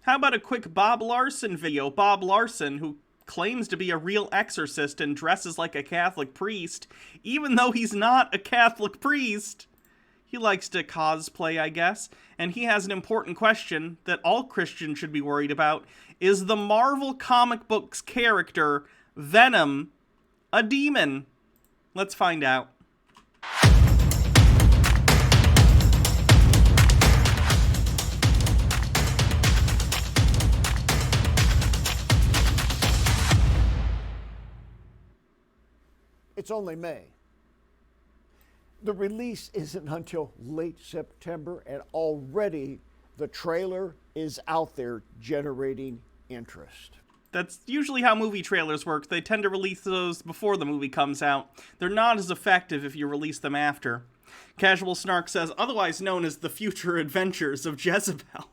How about a quick Bob Larson video? Bob Larson, who claims to be a real exorcist and dresses like a Catholic priest, even though he's not a Catholic priest. He likes to cosplay, I guess, and he has an important question that all Christians should be worried about. Is the Marvel comic books character, Venom, a demon? Let's find out. It's only May. The release isn't until late September, and already the trailer is out there generating interest. That's usually how movie trailers work. They tend to release those before the movie comes out. They're not as effective if you release them after. Casual Snark says, otherwise known as the future adventures of Jezebel.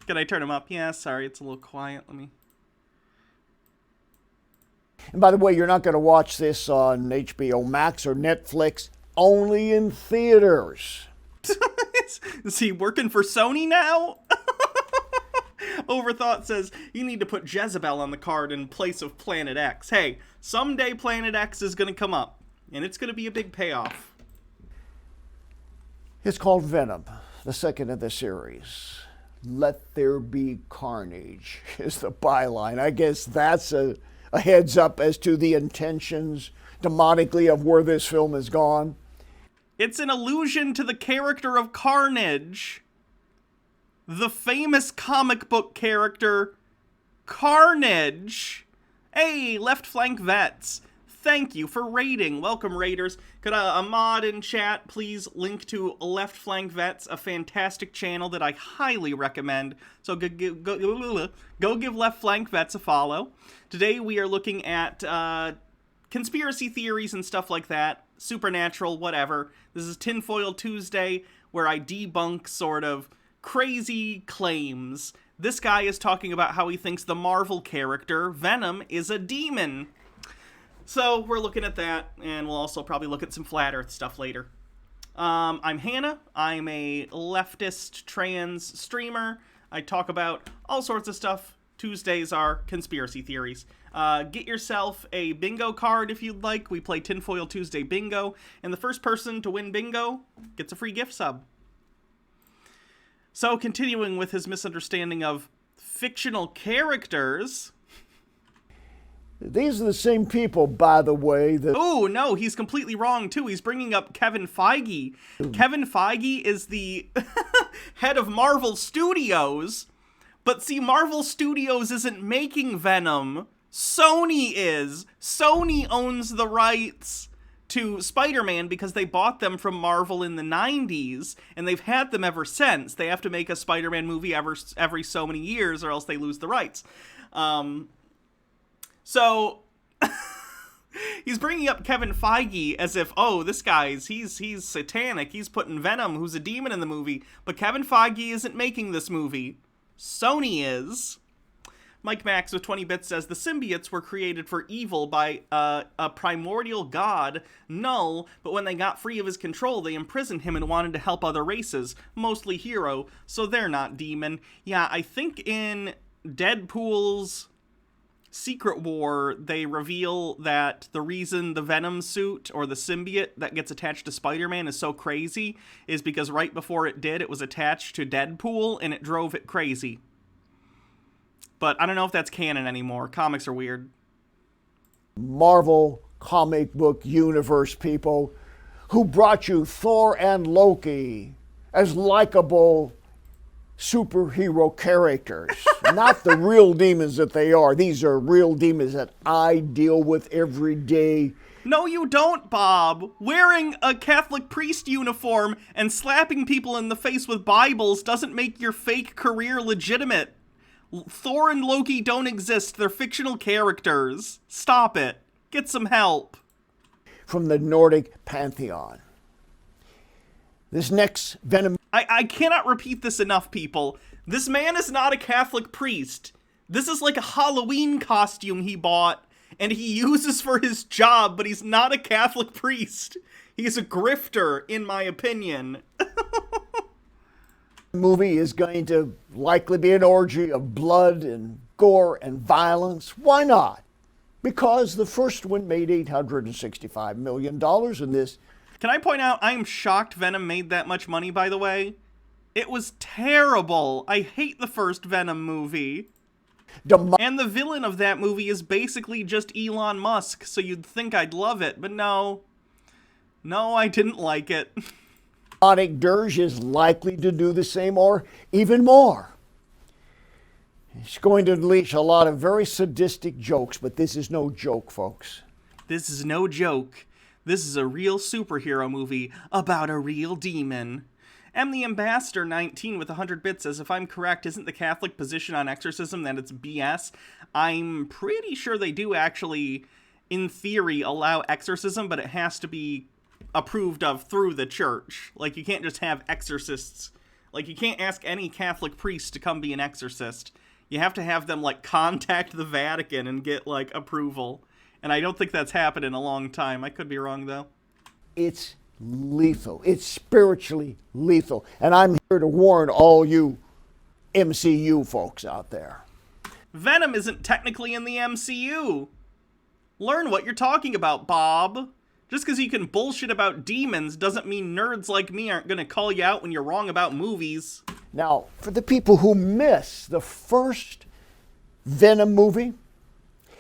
Can I turn him up? Yeah, sorry, it's a little quiet. Let me... And by the way, you're not going to watch this on HBO Max or Netflix, only in theaters. Is he working for Sony now? Overthought says, you need to put Jezebel on the card in place of Planet X. Hey, someday Planet X is going to come up, and it's going to be a big payoff. It's called Venom, the second of the series. Let there be carnage is the byline. I guess that's a heads up as to the intentions demonically of where this film has gone. It's an allusion to the character of Carnage, the famous comic book character Carnage. Hey, Left Flank Vets, thank you for raiding. Welcome, raiders. Could a mod in chat please link to Left Flank Vets, a fantastic channel that I highly recommend. So go give Left Flank Vets a follow. Today we are looking at conspiracy theories and stuff like that, supernatural, whatever. This is Tinfoil Tuesday, where I debunk sort of crazy claims. This guy is talking about how he thinks the Marvel character, Venom, is a demon. So we're looking at that, and we'll also probably look at some Flat Earth stuff later. I'm Hannah. I'm a leftist trans streamer. I talk about all sorts of stuff. Tuesdays are conspiracy theories. Get yourself a bingo card if you'd like. We play Tinfoil Tuesday Bingo, and the first person to win bingo gets a free gift sub. So, continuing with his misunderstanding of fictional characters... These are the same people, by the way, that... Oh, no, he's completely wrong, too. He's bringing up Kevin Feige. Kevin Feige is the head of Marvel Studios. But see, Marvel Studios isn't making Venom. Sony is. Sony owns the rights to Spider-Man because they bought them from Marvel in the 90s, and they've had them ever since. They have to make a Spider-Man movie every so many years, or else they lose the rights. So, he's bringing up Kevin Feige as if, oh, this guy's, he's satanic, he's putting Venom, who's a demon, in the movie, but Kevin Feige isn't making this movie. Sony is. Mike Max with 20 bits says, the symbiotes were created for evil by a primordial god, Null, but when they got free of his control, they imprisoned him and wanted to help other races, mostly hero, so they're not demon. Yeah, I think in Deadpool's Secret War, they reveal that the reason the Venom suit, or the symbiote that gets attached to Spider-Man, is so crazy is because right before it did, it was attached to Deadpool, and it drove it crazy. But I don't know if that's canon anymore. Comics are weird. Marvel comic book universe people who brought you Thor and Loki as likable superhero characters, not the real demons that they are. These are real demons that I deal with every day. No, you don't, Bob. Wearing a Catholic priest uniform and slapping people in the face with Bibles doesn't make your fake career legitimate. Thor and Loki don't exist. They're fictional characters. Stop it. Get some help. From the Nordic pantheon. This next Venom... I cannot repeat this enough, people. This man is not a Catholic priest. This is like a Halloween costume he bought, and he uses for his job, but he's not a Catholic priest. He's a grifter, in my opinion. movie is going to likely be an orgy of blood and gore and violence. Why not? Because the first one made $865 million in this. Can I point out, I am shocked Venom made that much money, by the way. It was terrible. I hate the first Venom movie. And the villain of that movie is basically just Elon Musk, so you'd think I'd love it, but no. No, I didn't like it. Demonic dirge is likely to do the same or even more. It's going to unleash a lot of very sadistic jokes, but this is no joke, folks. This is no joke. This is a real superhero movie about a real demon. M. the Ambassador 19 with 100 bits says, if I'm correct, isn't the Catholic position on exorcism that it's BS? I'm pretty sure they do actually, in theory, allow exorcism, but it has to be approved of through the church. Like, you can't just have exorcists. Like, you can't ask any Catholic priest to come be an exorcist. You have to have them, like, contact the Vatican and get, like, approval. And I don't think that's happened in a long time. I could be wrong, though. It's lethal. It's spiritually lethal. And I'm here to warn all you MCU folks out there. Venom isn't technically in the MCU. Learn what you're talking about, Bob. Just because you can bullshit about demons doesn't mean nerds like me aren't going to call you out when you're wrong about movies. Now, for the people who miss the first Venom movie,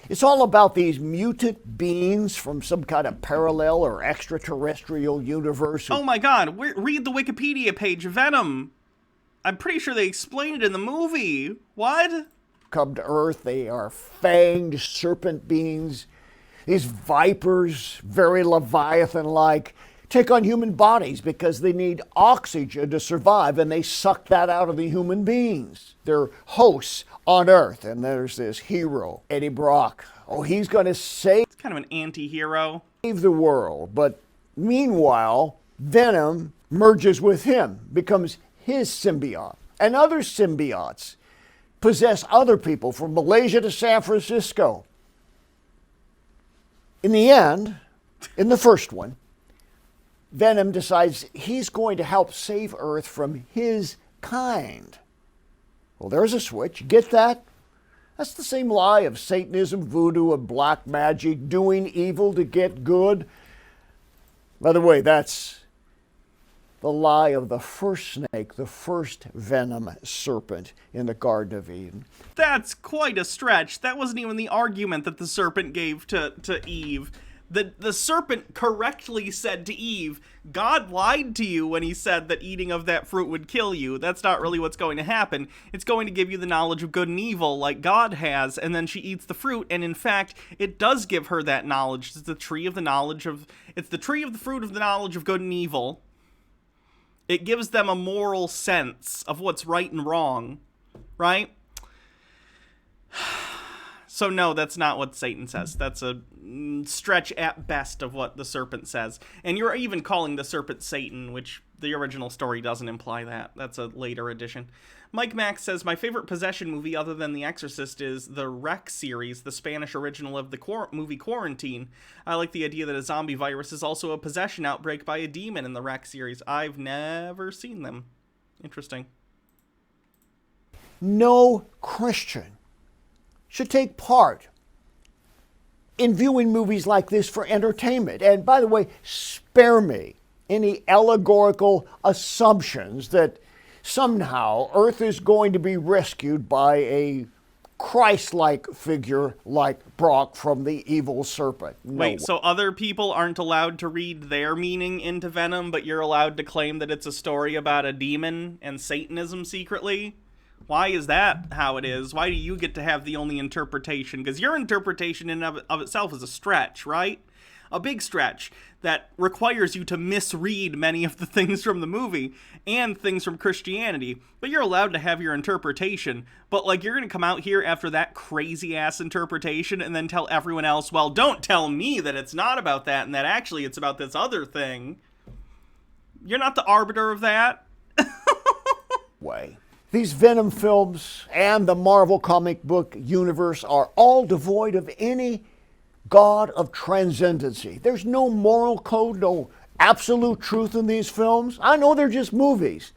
it's all about these mutant beings from some kind of parallel or extraterrestrial universe. Oh my god, read the Wikipedia page of Venom. I'm pretty sure they explain it in the movie. What? Come to Earth, they are fanged serpent beings. These vipers, very Leviathan-like, take on human bodies because they need oxygen to survive, and they suck that out of the human beings. They're hosts on Earth, and there's this hero, Eddie Brock. Oh, he's going to save... It's kind of an anti-hero. ...the world, but meanwhile, Venom merges with him, becomes his symbiote, and other symbiotes possess other people from Malaysia to San Francisco. In the end, in the first one, Venom decides he's going to help save Earth from his kind. Well, there's a switch. Get that? That's the same lie of Satanism, voodoo, and black magic, doing evil to get good. By the way, that's the lie of the first snake, the first venom serpent in the Garden of Eden. That's quite a stretch. That wasn't even the argument that the serpent gave to Eve. The serpent correctly said to Eve, God lied to you when he said that eating of that fruit would kill you. That's not really what's going to happen. It's going to give you the knowledge of good and evil like God has, and then she eats the fruit, and in fact, it does give her that knowledge. It's the tree of the fruit of the knowledge of good and evil. It gives them a moral sense of what's right and wrong, right? So no, that's not what Satan says. That's a stretch at best of what the serpent says. And you're even calling the serpent Satan, which the original story doesn't imply that. That's a later addition. Mike Max says, my favorite possession movie other than The Exorcist is the Rec series, the Spanish original of the movie Quarantine. I like the idea that a zombie virus is also a possession outbreak by a demon in the Rec series. I've never seen them. Interesting. No Christian should take part in viewing movies like this for entertainment. And by the way, spare me any allegorical assumptions that somehow Earth is going to be rescued by a Christ-like figure like Brock from the evil serpent. No Wait, way. So other people aren't allowed to read their meaning into Venom, but you're allowed to claim that it's a story about a demon and Satanism secretly? Why is that how it is? Why do you get to have the only interpretation? Because your interpretation in and of itself is a stretch, right? A big stretch that requires you to misread many of the things from the movie and things from Christianity. But you're allowed to have your interpretation. But, like, you're going to come out here after that crazy-ass interpretation and then tell everyone else, well, don't tell me that it's not about that and that actually it's about this other thing. You're not the arbiter of that. Way. These Venom films and the Marvel comic book universe are all devoid of any God of transcendency. There's no moral code, no absolute truth in these films. I know they're just movies.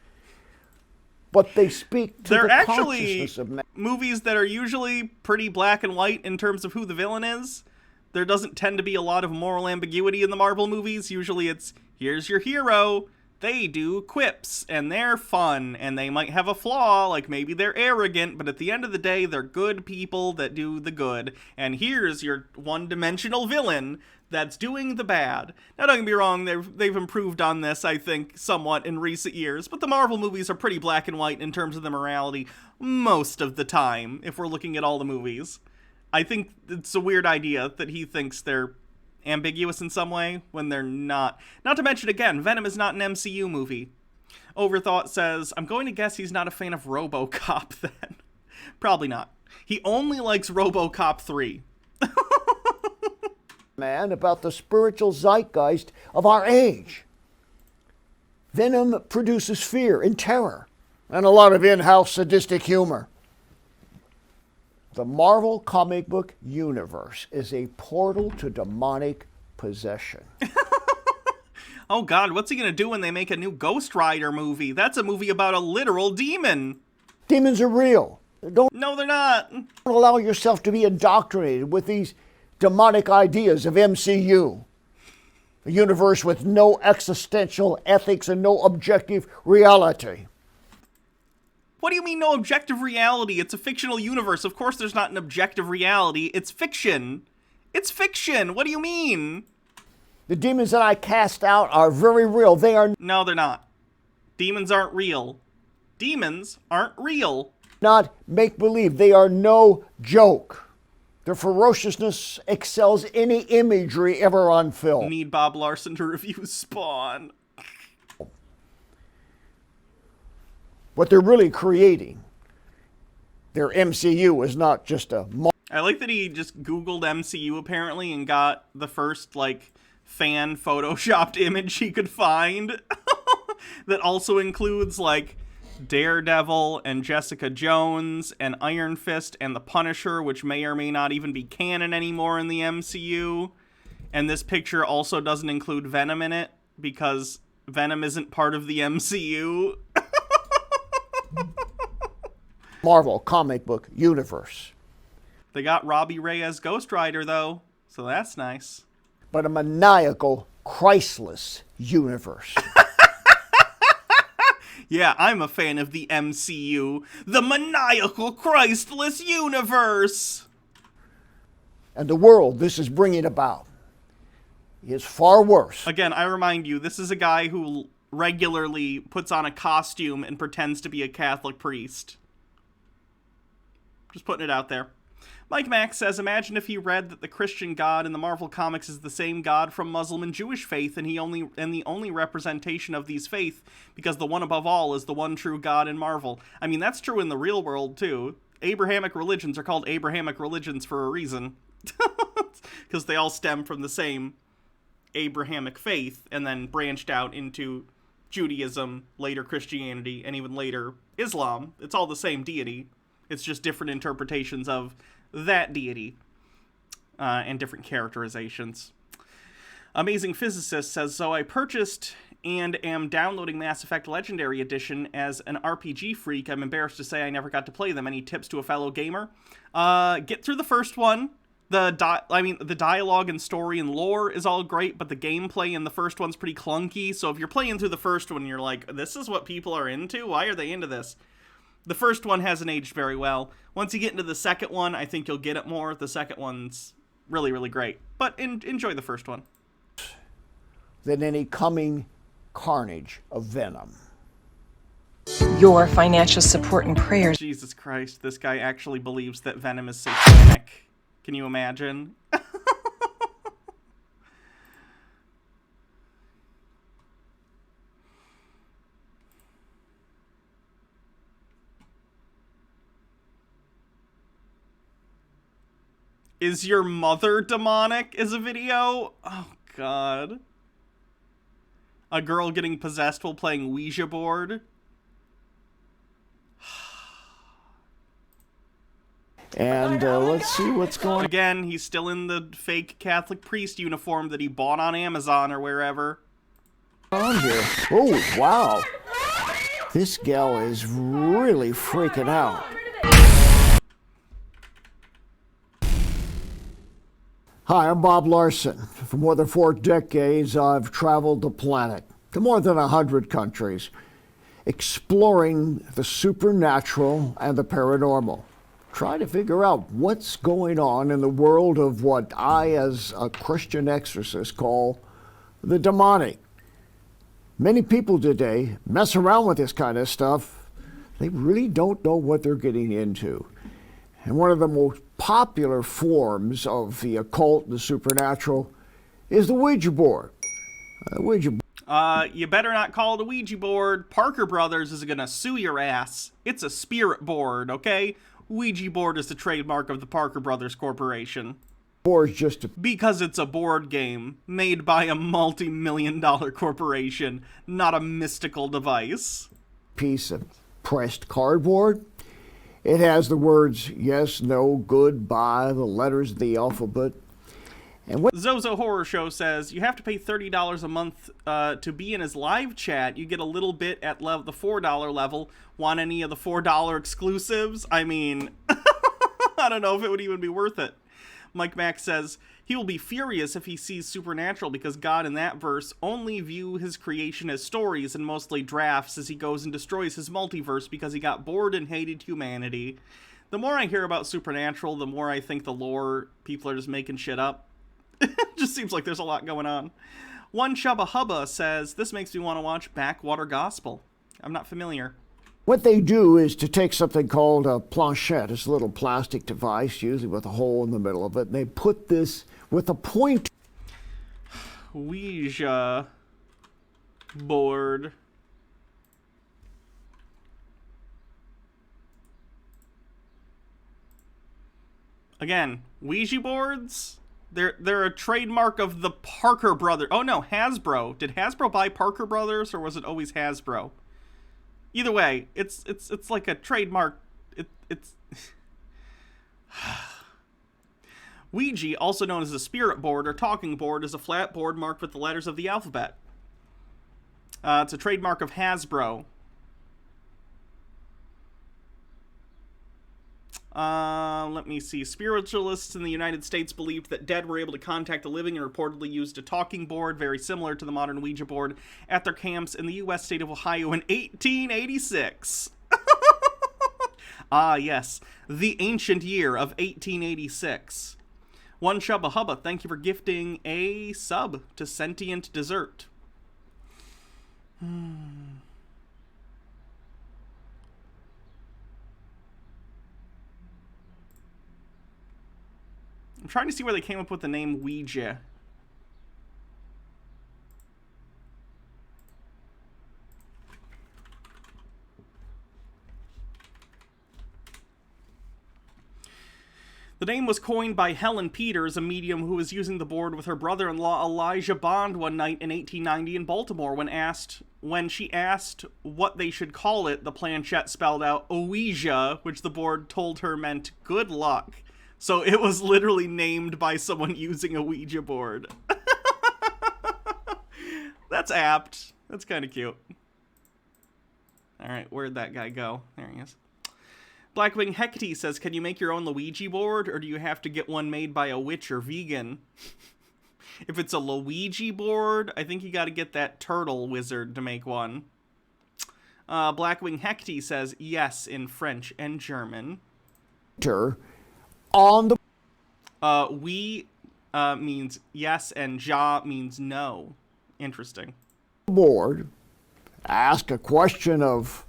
but they speak to They're the actually consciousness of man. movies that are usually pretty black and white in terms of who the villain is. There doesn't tend to be a lot of moral ambiguity in the Marvel movies. Usually it's, here's your hero, they do quips, and they're fun, and they might have a flaw, like maybe they're arrogant, but at the end of the day, they're good people that do the good. And here's your one-dimensional villain that's doing the bad. Now, don't get me wrong, they've improved on this, I think, somewhat in recent years, but the Marvel movies are pretty black and white in terms of the morality most of the time, if we're looking at all the movies. I think it's a weird idea that he thinks they're ambiguous in some way when they're not. Not to mention, again, Venom is not an MCU movie. Overthought says, I'm going to guess he's not a fan of RoboCop then. Probably not. He only likes RoboCop 3. Man, about the spiritual zeitgeist of our age. Venom produces fear and terror, and a lot of in-house sadistic humor. The Marvel comic book universe is a portal to demonic possession. Oh god, what's he gonna do when they make a new Ghost Rider movie? That's a movie about a literal demon. Demons are real. No, they're not. Don't allow yourself to be indoctrinated with these demonic ideas of MCU. A universe with no existential ethics and no objective reality. What do you mean no objective reality? It's a fictional universe. Of course there's not an objective reality. It's fiction. It's fiction. What do you mean? The demons that I cast out are very real. They are No, they're not. Demons aren't real. Demons aren't real. not make-believe. They are no joke. Their ferociousness excels any imagery ever on film. Need Bob Larson to review Spawn. What they're really creating, their MCU, is not just a... I like that he just Googled MCU apparently and got the first, like, fan photoshopped image he could find. That also includes, like, Daredevil and Jessica Jones and Iron Fist and the Punisher, which may or may not even be canon anymore in the MCU. And this picture also doesn't include Venom in it because Venom isn't part of the MCU. Marvel comic book universe. They got Robbie Ray as Ghost Rider, though, so that's nice. But a maniacal, Christless universe. Yeah, I'm a fan of the MCU, the maniacal, Christless universe. And the world this is bringing about is far worse. Again, I remind you, this is a guy who regularly puts on a costume and pretends to be a Catholic priest. Just putting it out there. Mike Max says, imagine if he read that the Christian God in the Marvel comics is the same God from Muslim and Jewish faith, and the only representation of these faith, because the one above all is the one true God in Marvel. I mean, that's true in the real world, too. Abrahamic religions are called Abrahamic religions for a reason. Because they all stem from the same Abrahamic faith, and then branched out into Judaism, later Christianity, and even later Islam. It's all the same deity. It's just different interpretations of that deity and different characterizations. Amazing Physicist says, so I purchased and am downloading Mass Effect Legendary Edition as an RPG freak. I'm embarrassed to say I never got to play them. Any tips to a fellow gamer? Get through the first one. The dialogue and story and lore is all great, but the gameplay in the first one's pretty clunky. So if you're playing through the first one and you're like, this is what people are into? Why are they into this? The first one hasn't aged very well. Once you get into the second one, I think you'll get it more. The second one's really, really great. But enjoy the first one. Than any coming carnage of Venom. Your financial support and prayers. Jesus Christ, this guy actually believes that Venom is satanic. Can you imagine? Is your mother demonic is a video? Oh, God. A girl getting possessed while playing Ouija board? And let's see what's going Again, he's still in the fake Catholic priest uniform that he bought on Amazon or wherever. on here. Oh, wow. This gal is really freaking out. Hi, I'm Bob Larson. For more than 4 decades, I've traveled the planet to more than 100 countries, exploring the supernatural and the paranormal, trying to figure out what's going on in the world of what I, as a Christian exorcist, call the demonic. Many people today mess around with this kind of stuff. They really don't know what they're getting into. And one of the most popular forms of the occult and the supernatural is the Ouija board. You better not call it a Ouija board. Parker Brothers is gonna sue your ass. It's a spirit board, okay? Ouija board is the trademark of the Parker Brothers Corporation. Because it's a board game made by a multi-million-dollar corporation, not a mystical device. Piece of pressed cardboard. It has the words yes, no, goodbye, the letters of the alphabet. And what Zozo Horror Show says, you have to pay $30 a month to be in his live chat. You get a little bit at the $4 level. Want any of the $4 exclusives? I mean, I don't know if it would even be worth it. Mike Mack says, he will be furious if he sees supernatural because God in that verse only view his creation as stories and mostly drafts as he goes and destroys his multiverse because he got bored and hated humanity. The more I hear about supernatural, the more I think the lore people are just making shit up. It just seems like there's a lot going on. One Chubba Hubba says, this makes me want to watch Backwater Gospel. I'm not familiar. What they do is to take something called a planchette. It's a little plastic device, usually with a hole in the middle of it. And they put this with a point. Ouija board. Again, Ouija boards? They're a trademark of the Parker Brothers. Oh no, Hasbro. Did Hasbro buy Parker Brothers, or was it always Hasbro? Either way, it's like a trademark. It's Ouija, also known as a spirit board or talking board, is a flat board marked with the letters of the alphabet. It's a trademark of Hasbro. Let me see. Spiritualists in the United States believed that dead were able to contact the living and reportedly used a talking board, very similar to the modern Ouija board, at their camps in the U.S. state of Ohio in 1886. Ah, yes. The ancient year of 1886. One Chubba Hubba, thank you for gifting a sub to Sentient Dessert. I'm trying to see where they came up with the name Ouija. The name was coined by Helen Peters, a medium who was using the board with her brother-in-law Elijah Bond one night in 1890 in Baltimore. When she asked what they should call it, the planchette spelled out Ouija, which the board told her meant good luck. So it was literally named by someone using a Ouija board. That's apt. That's kind of cute. Alright, where'd that guy go? There he is. Blackwing Hecate says, can you make your own Luigi board, or do you have to get one made by a witch or vegan? If it's a Luigi board, I think you gotta get that turtle wizard to make one. Blackwing Hecate says, yes, in French and German. On the we means yes, and ja means no. Interesting. Board, ask a question of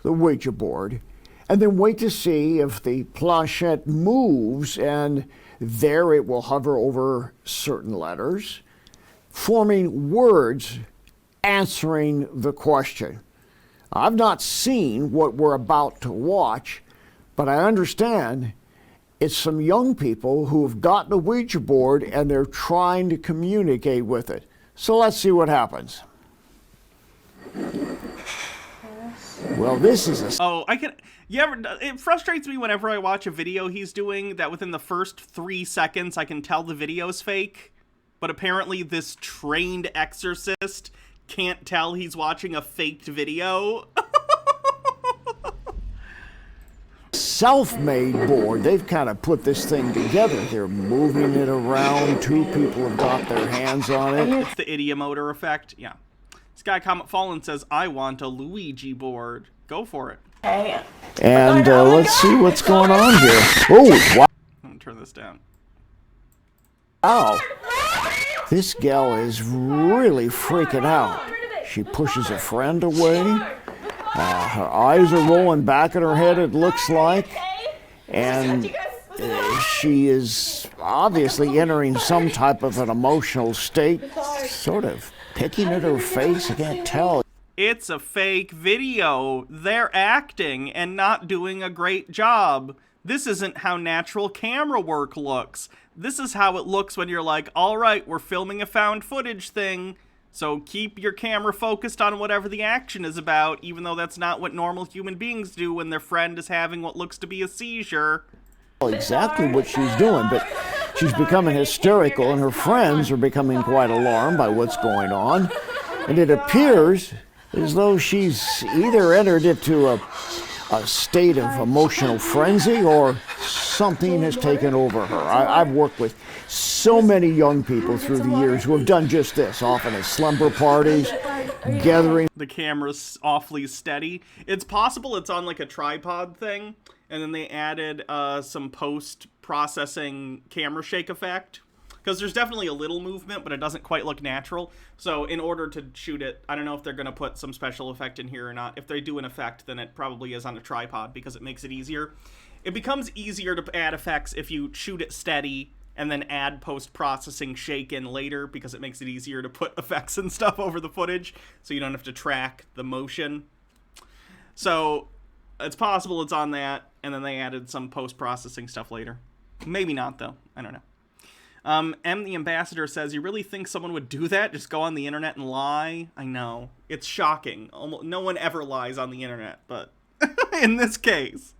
the Ouija board, and then wait to see if the planchette moves, and there it will hover over certain letters, forming words answering the question. I've not seen what we're about to watch, but I understand it's some young people who have gotten a Ouija board and they're trying to communicate with it. So let's see what happens. Well, this is a... Oh, it frustrates me whenever I watch a video he's doing that within the first 3 seconds I can tell the video's fake. But apparently this trained exorcist can't tell he's watching a faked video. self-made board. They've kind of put this thing together. They're moving it around. 2 people have got their hands on it. It's the idiomotor effect. Yeah. This guy, Comet Fallen, says, I want a Luigi board. Go for it. Hey. And let's see what's going on here. Oh, wow. I'm going to turn this down. Wow. This gal is really freaking out. She pushes a friend away. Her eyes are rolling back in her head, it looks like. And she is obviously entering some type of an emotional state, sort of picking at her face. I can't tell. It's a fake video. They're acting and not doing a great job. This isn't how natural camera work looks. This is how it looks when you're like, all right, we're filming a found footage thing, so keep your camera focused on whatever the action is about, even though that's not what normal human beings do when their friend is having what looks to be a seizure. Exactly what she's doing, but she's becoming hysterical, and her friends are becoming quite alarmed by what's going on. And it appears as though she's either entered into a state of emotional frenzy or something has taken over her. I've worked with so many young people through the years who have done just this, often at slumber parties, gathering. The camera's awfully steady. It's possible it's on like a tripod thing, and then they added some post-processing camera shake effect. Because there's definitely a little movement, but it doesn't quite look natural. So in order to shoot it, I don't know if they're going to put some special effect in here or not. If they do an effect, then it probably is on a tripod because it makes it easier. It becomes easier to add effects if you shoot it steady and then add post-processing shake in later, because it makes it easier to put effects and stuff over the footage so you don't have to track the motion. So it's possible it's on that, and then they added some post-processing stuff later. Maybe not, though. I don't know. M the Ambassador says, you really think someone would do that? Just go on the internet and lie? I know. It's shocking. Almost, no one ever lies on the internet, but in this case.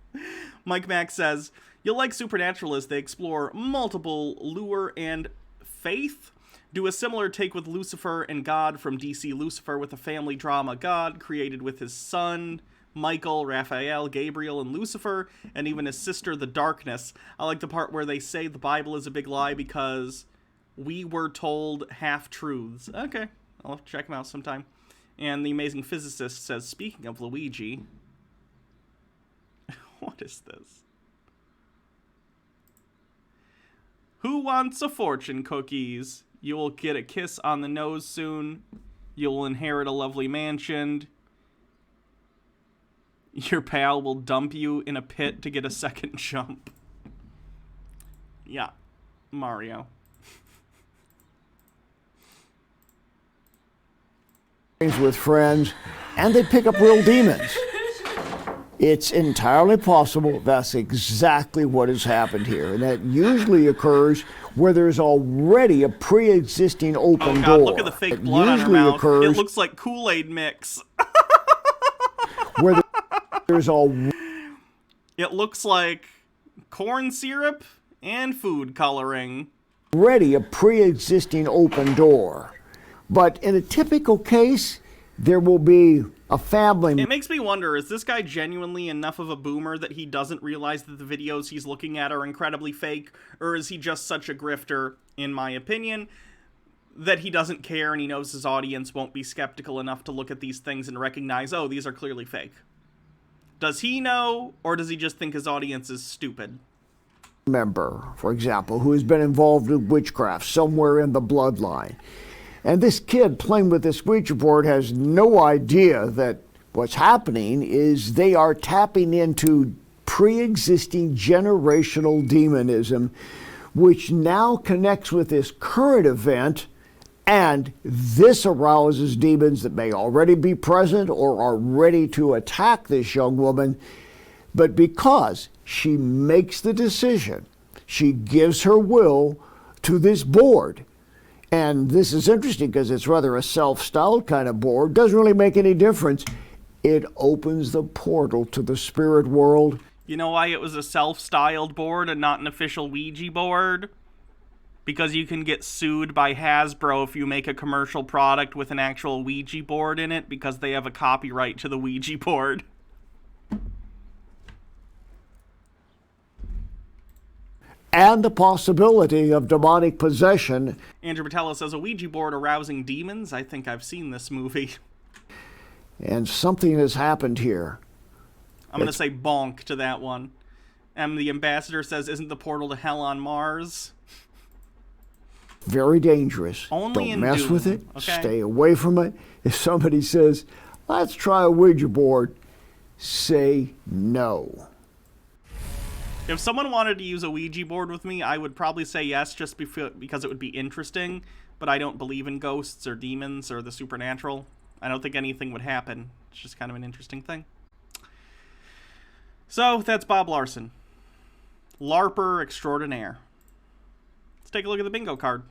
Mike Mack says, you'll like Supernatural as they explore multiple lure and faith. Do a similar take with Lucifer and God from DC Lucifer with a family drama God created with his son, Michael, Raphael, Gabriel, and Lucifer, and even his sister, the Darkness. I like the part where they say the Bible is a big lie because we were told half-truths. Okay, I'll have to check them out sometime. And the Amazing Physicist says, speaking of Luigi... What is this? Who wants a fortune cookies? You will get a kiss on the nose soon. You'll inherit a lovely mansion. Your pal will dump you in a pit to get a second jump. Yeah, Mario. With friends, and they pick up real demons. It's entirely possible that's exactly what has happened here, and that usually occurs where there's already a pre-existing open door. Oh God, look at the fake blood on her mouth. It looks like Kool-Aid mix. Where there's all... It looks like corn syrup and food coloring. Already a pre-existing open door. But in a typical case, there will be a family... It makes me wonder, is this guy genuinely enough of a boomer that he doesn't realize that the videos he's looking at are incredibly fake? Or is he just such a grifter, in my opinion, that he doesn't care and he knows his audience won't be skeptical enough to look at these things and recognize, oh, these are clearly fake? Does he know, or does he just think his audience is stupid? Member, for example, who has been involved in witchcraft somewhere in the bloodline. And this kid playing with this Ouija board has no idea that what's happening is they are tapping into pre-existing generational demonism, which now connects with this current event, and this arouses demons that may already be present or are ready to attack this young woman. But because she makes the decision, she gives her will to this board. And this is interesting because it's rather a self-styled kind of board. Doesn't really make any difference. It opens the portal to the spirit world. You know why it was a self-styled board and not an official Ouija board? Because you can get sued by Hasbro if you make a commercial product with an actual Ouija board in it, because they have a copyright to the Ouija board. and the possibility of demonic possession. Andrew Patella says, a Ouija board arousing demons? I think I've seen this movie. And something has happened here. I'm going to say bonk to that one. The ambassador says, isn't the portal to hell on Mars? Very dangerous. Only Don't in mess Doom, with it. okay? Stay away from it. If somebody says, let's try a Ouija board, say no. If someone wanted to use a Ouija board with me, I would probably say yes, just because it would be interesting, but I don't believe in ghosts or demons or the supernatural. I don't think anything would happen. It's just kind of an interesting thing. So, that's Bob Larson. Larper extraordinaire. Let's take a look at the bingo card.